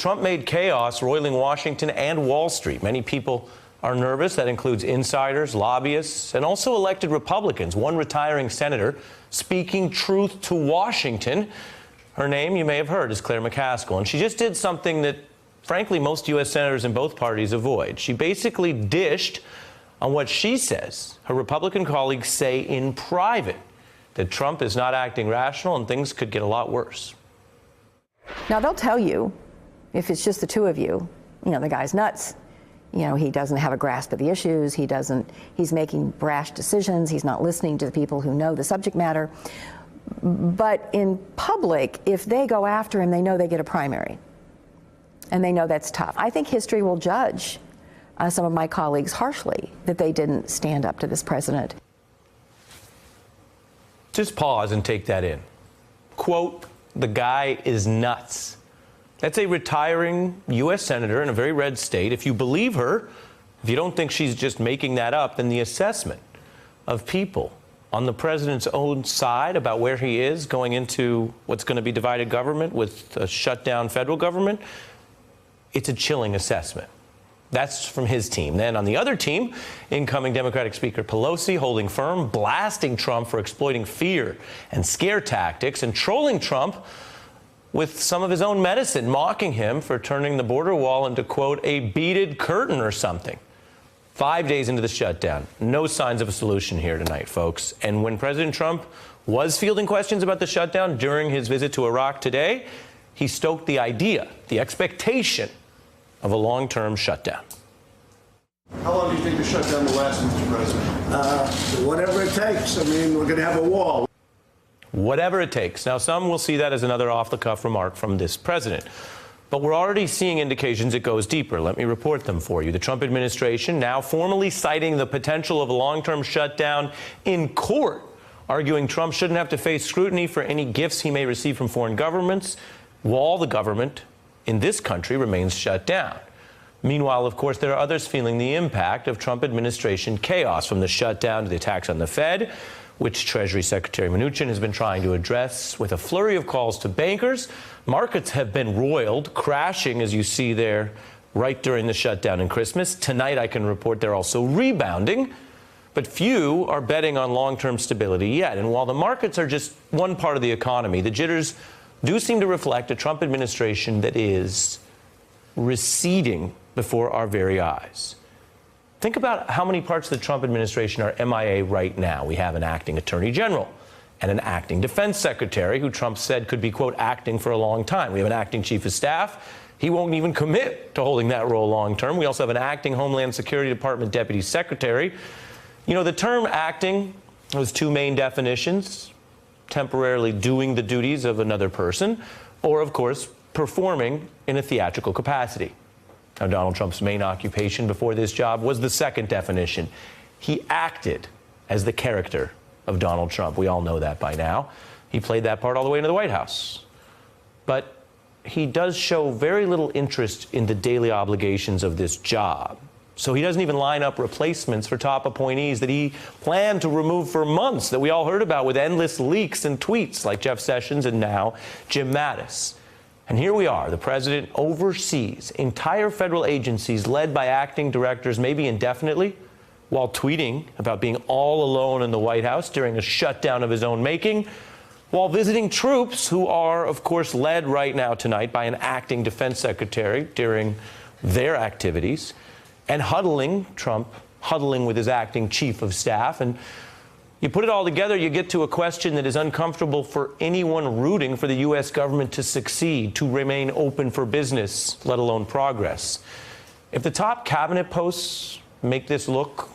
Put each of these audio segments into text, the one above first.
Trump-made chaos roiling Washington and Wall Street. Many people are nervous. That includes insiders, lobbyists, and also elected Republicans. One retiring senator speaking truth to Washington. Her name, you may have heard, is Claire McCaskill. And she just did something that, frankly, most U.S. senators in both parties avoid. She basically dished on what she says her Republican colleagues say in private, that Trump is not acting rational and things could get a lot worse. Now, they'll tell you, if it's just the two of you, the guy's nuts. He doesn't have a grasp of the issues. He's making brash decisions. He's not listening to the people who know the subject matter. But in public, if they go after him, they know they get a primary. And they know that's tough. I think history will judge some of my colleagues harshly that they didn't stand up to this president. Just pause and take that in. Quote, the guy is nuts. That's a retiring U.S. senator in a very red state. If you believe her, if you don't think she's just making that up, then the assessment of people on the president's own side about where he is going into what's going to be divided government with a shutdown federal government, it's a chilling assessment. That's from his team. Then on the other team, incoming Democratic Speaker Pelosi holding firm, blasting Trump for exploiting fear and scare tactics and trolling Trump with some of his own medicine, mocking him for turning the border wall into, quote, a beaded curtain or something. 5 days into the shutdown, no signs of a solution here tonight, folks. And when President Trump was fielding questions about the shutdown during his visit to Iraq today, he stoked the idea, the expectation of a long-term shutdown. How long do you think the shutdown will last, Mr. President? Whatever it takes. We're going to have a wall. Whatever it takes. Now, some will see that as another off-the-cuff remark from this president. But we're already seeing indications it goes deeper. Let me report them for you. The Trump administration now formally citing the potential of a long-term shutdown in court, arguing Trump shouldn't have to face scrutiny for any gifts he may receive from foreign governments while the government in this country remains shut down. Meanwhile, of course, there are others feeling the impact of Trump administration chaos, from the shutdown to the attacks on the Fed, which Treasury Secretary Mnuchin has been trying to address with a flurry of calls to bankers. Markets have been roiled, crashing, as you see there, right during the shutdown and Christmas. Tonight, I can report they're also rebounding, but few are betting on long-term stability yet. And while the markets are just one part of the economy, the jitters do seem to reflect a Trump administration that is receding before our very eyes. Think about how many parts of the Trump administration are MIA right now. We have an acting attorney general and an acting defense secretary who Trump said could be, quote, acting for a long time. We have an acting chief of staff. He won't even commit to holding that role long term. We also have an acting Homeland Security Department deputy secretary. The term acting has two main definitions: temporarily doing the duties of another person, or, of course, performing in a theatrical capacity. Now, Donald Trump's main occupation before this job was the second definition. He acted as the character of Donald Trump. We all know that by now. He played that part all the way into the White House. But he does show very little interest in the daily obligations of this job. So he doesn't even line up replacements for top appointees that he planned to remove for months, that we all heard about with endless leaks and tweets, like Jeff Sessions and now Jim Mattis. And here we are. The president oversees entire federal agencies led by acting directors, maybe indefinitely, while tweeting about being all alone in the White House during a shutdown of his own making, while visiting troops who are, of course, led right now tonight by an acting defense secretary during their activities, and Trump huddling with his acting chief of staff. And you put it all together, you get to a question that is uncomfortable for anyone rooting for the U.S. government to succeed, to remain open for business, let alone progress. If the top cabinet posts make this look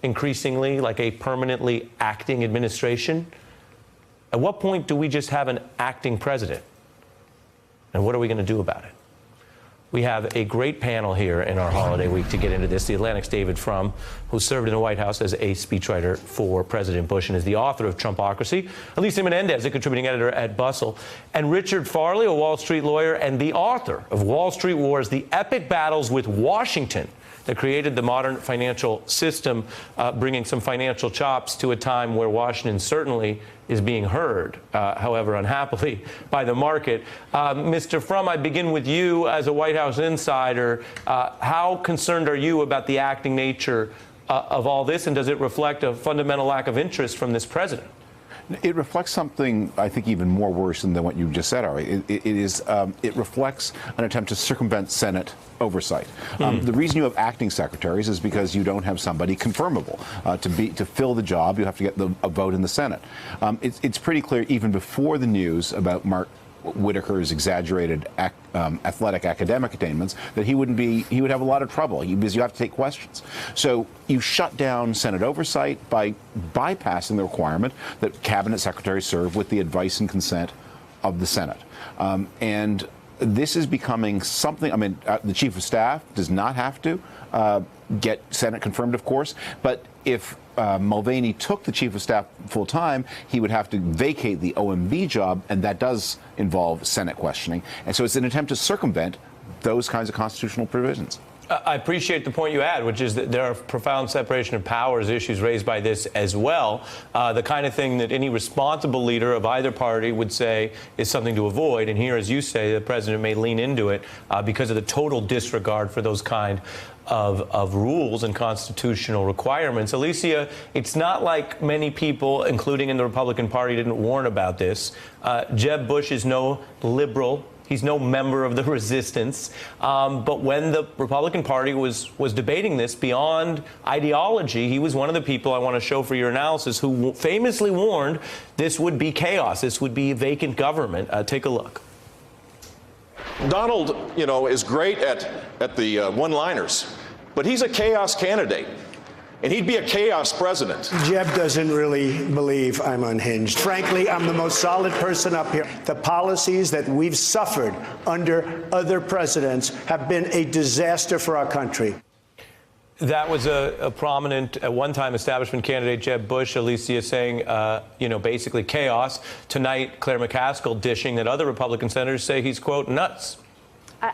increasingly like a permanently acting administration, at what point do we just have an acting president? And what are we going to do about it? We have a great panel here in our holiday week to get into this. The Atlantic's David Frum, who served in the White House as a speechwriter for President Bush and is the author of Trumpocracy. Alicia Menendez, a contributing editor at Bustle. And Richard Farley, a Wall Street lawyer and the author of Wall Street Wars, The Epic Battles with Washington that created the modern financial system, bringing some financial chops to a time where Washington certainly is being heard, however unhappily, by the market. Mr. Frum, I begin with you as a White House insider. How concerned are you about the acting nature of all this, and does it reflect a fundamental lack of interest from this president? It reflects something, I think, even more worrisome than what you just said, Ari. It reflects an attempt to circumvent Senate oversight. The reason you have acting secretaries is because you don't have somebody confirmable. To fill the job, you have to get a vote in the Senate. It's pretty clear, even before the news about Mark Whitaker's exaggerated athletic academic attainments, that he would have a lot of trouble because you have to take questions. So you shut down Senate oversight by bypassing the requirement that cabinet secretaries serve with the advice and consent of the Senate. And this is becoming something. I mean, the chief of staff does not have to get Senate confirmed, of course, but if Mulvaney took the chief of staff full time, he would have to vacate the OMB job, and that does involve Senate questioning. And so it's an attempt to circumvent those kinds of constitutional provisions. I appreciate the point you add, which is that there are profound separation of powers issues raised by this as well. The kind of thing that any responsible leader of either party would say is something to avoid. And here, as you say, the president may lean into it because of the total disregard for those kind of rules and constitutional requirements. Alicia, it's not like many people, including in the Republican Party, didn't warn about this. Jeb Bush is no liberal. He's no member of the resistance. But when the Republican Party was debating this beyond ideology, he was one of the people I want to show for your analysis who famously warned this would be chaos. This would be vacant government. Take a look. Donald, is great at the one-liners, but he's a chaos candidate. And he'd be a chaos president. Jeb doesn't really believe I'm unhinged. Frankly, I'm the most solid person up here. The policies that we've suffered under other presidents have been a disaster for our country. That was a prominent, at one time, establishment candidate, Jeb Bush. Alicia saying, basically chaos. Tonight, Claire McCaskill dishing that other Republican senators say he's, quote, nuts.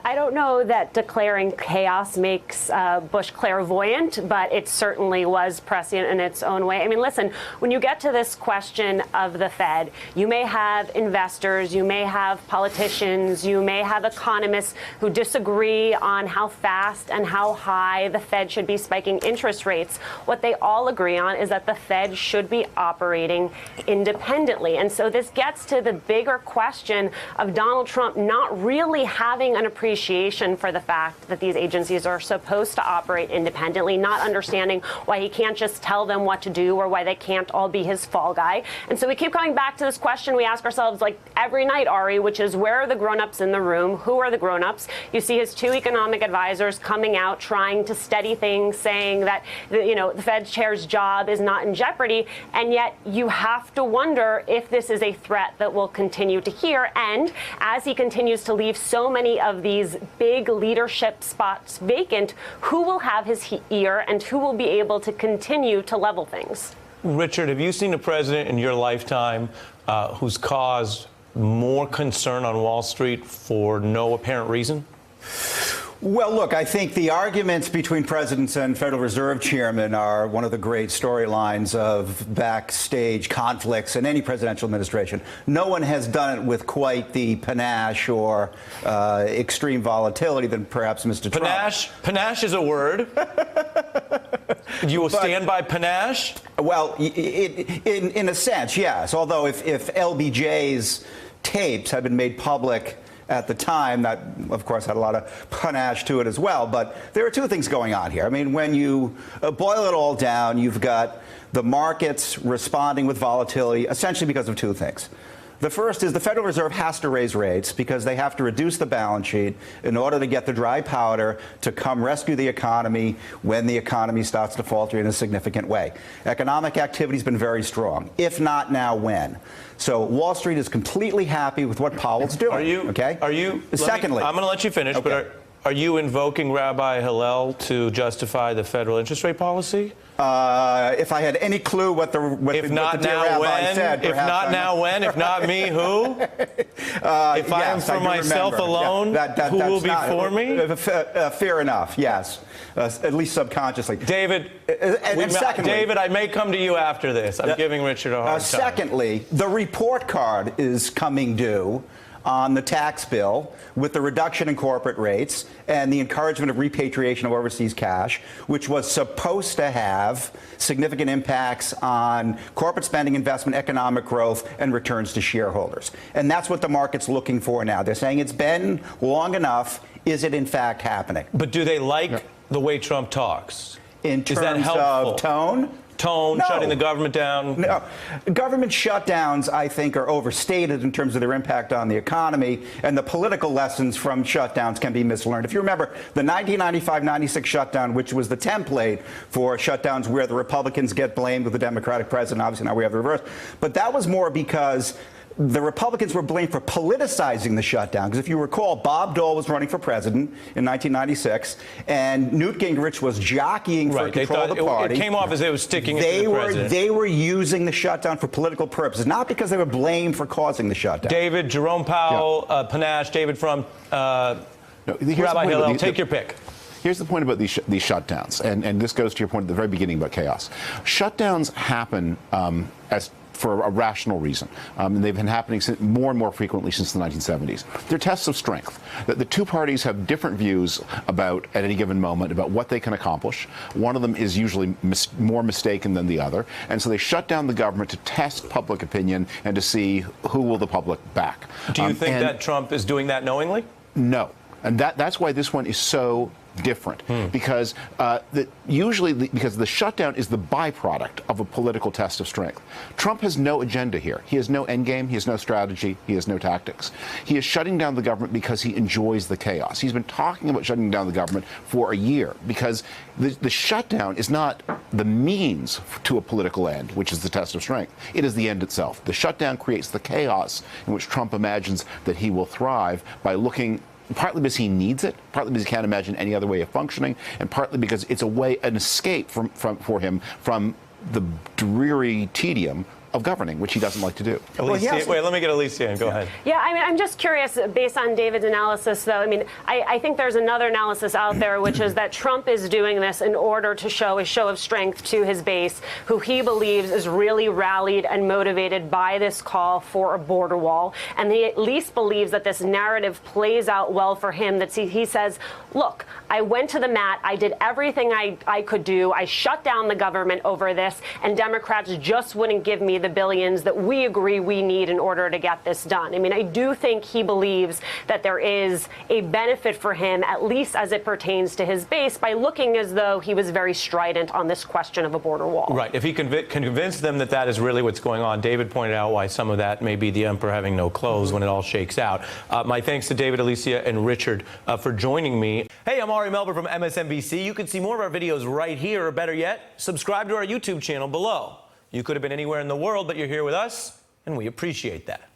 I don't know that declaring chaos makes Bush clairvoyant, but it certainly was prescient in its own way. I mean, listen, when you get to this question of the Fed, you may have investors, you may have politicians, you may have economists who disagree on how fast and how high the Fed should be spiking interest rates. What they all agree on is that the Fed should be operating independently. And so this gets to the bigger question of Donald Trump not really having an appreciation for the fact that these agencies are supposed to operate independently, not understanding why he can't just tell them what to do or why they can't all be his fall guy. And so we keep coming back to this question we ask ourselves like every night, Ari, which is where are the grown-ups in the room? Who are the grown-ups? You see his two economic advisors coming out trying to steady things, saying that the Fed chair's job is not in jeopardy. And yet you have to wonder if this is a threat that we'll continue to hear. And as he continues to leave so many of these big leadership spots vacant, who will have his ear and who will be able to continue to level things? Richard, have you seen a president in your lifetime who's caused more concern on Wall Street for no apparent reason? Well, look, I think the arguments between presidents and Federal Reserve chairmen are one of the great storylines of backstage conflicts in any presidential administration. No one has done it with quite the panache or extreme volatility than perhaps Mr. Trump. Panache is a word. You will stand by panache? Well, in a sense, yes. Although if LBJ's tapes had been made public at the time, that, of course, had a lot of panache to it as well. But there are two things going on here. I mean, when you boil it all down, you've got the markets responding with volatility essentially because of two things. The first is the Federal Reserve has to raise rates because they have to reduce the balance sheet in order to get the dry powder to come rescue the economy when the economy starts to falter in a significant way. Economic activity has been very strong. If not now, when? So Wall Street is completely happy with what Powell's doing. Are you? Okay. Are you? Secondly, I'm going to let you finish, okay. but Are you invoking Rabbi Hillel to justify the federal interest rate policy? If I had any clue what the If not dear now, rabbi when? said, If perhaps not I now, when? If not me, who? If I am yes, for do myself remember. alone, who will be for me? Fair enough, yes. At least subconsciously. David, And secondly, David, I may come to you after this. I'm giving Richard a hard time. Secondly, the report card is coming due on the tax bill with the reduction in corporate rates and the encouragement of repatriation of overseas cash, which was supposed to have significant impacts on corporate spending, investment, economic growth, and returns to shareholders. And that's what the market's looking for now. They're saying it's been long enough. Is it in fact happening? But do they like the way Trump talks? In Is that terms helpful? of tone? Tone, No. shutting the government down? No. Government shutdowns, I think, are overstated in terms of their impact on the economy, and the political lessons from shutdowns can be mislearned. If you remember the 1995-96 shutdown, which was the template for shutdowns where the Republicans get blamed with the Democratic president, obviously now we have the reverse, but that was more because the Republicans were blamed for politicizing the shutdown. Because if you recall, Bob Dole was running for president in 1996, and Newt Gingrich was jockeying for control of the party. It came off as they were sticking it to the president. They were using the shutdown for political purposes, not because they were blamed for causing the shutdown. David, Jerome Powell, Panache, David Frum, Rabbi Hillel, take your pick. Here's the point about these shutdowns, and this goes to your point at the very beginning about chaos. Shutdowns happen for a rational reason, and they've been happening more and more frequently since the 1970s. They're tests of strength. The two parties have different views about, at any given moment, about what they can accomplish. One of them is usually more mistaken than the other, and so they shut down the government to test public opinion and to see who will the public back. Do you think that Trump is doing that knowingly? No. And that's why this one is so different, because usually because the shutdown is the byproduct of a political test of strength. Trump has no agenda here. He has no endgame. He has no strategy. He has no tactics. He is shutting down the government because he enjoys the chaos. He's been talking about shutting down the government for a year because the shutdown is not the means to a political end, which is the test of strength. It is the end itself. The shutdown creates the chaos in which Trump imagines that he will thrive by looking, partly because he needs it, partly because he can't imagine any other way of functioning, and partly because it's an escape for him from the dreary tedium of governing, which he doesn't like to do. Wait, let me get Alicia in. Go ahead. Yeah, I mean, I'm just curious, based on David's analysis, though. I mean, I think there's another analysis out there, which is that Trump is doing this in order to show a show of strength to his base, who he believes is really rallied and motivated by this call for a border wall. And he at least believes that this narrative plays out well for him, that he says, look, I went to the mat, I did everything I could do, I shut down the government over this, and Democrats just wouldn't give me the billions that we agree we need in order to get this done. I mean, I do think he believes that there is a benefit for him, at least as it pertains to his base, by looking as though he was very strident on this question of a border wall. Right. If he can convince them that that is really what's going on, David pointed out why some of that may be the emperor having no clothes when it all shakes out. My thanks to David, Alicia, and Richard for joining me. Hey, I'm Ari Melber from MSNBC. You can see more of our videos right here, or better yet, subscribe to our YouTube channel below. You could have been anywhere in the world, but you're here with us, and we appreciate that.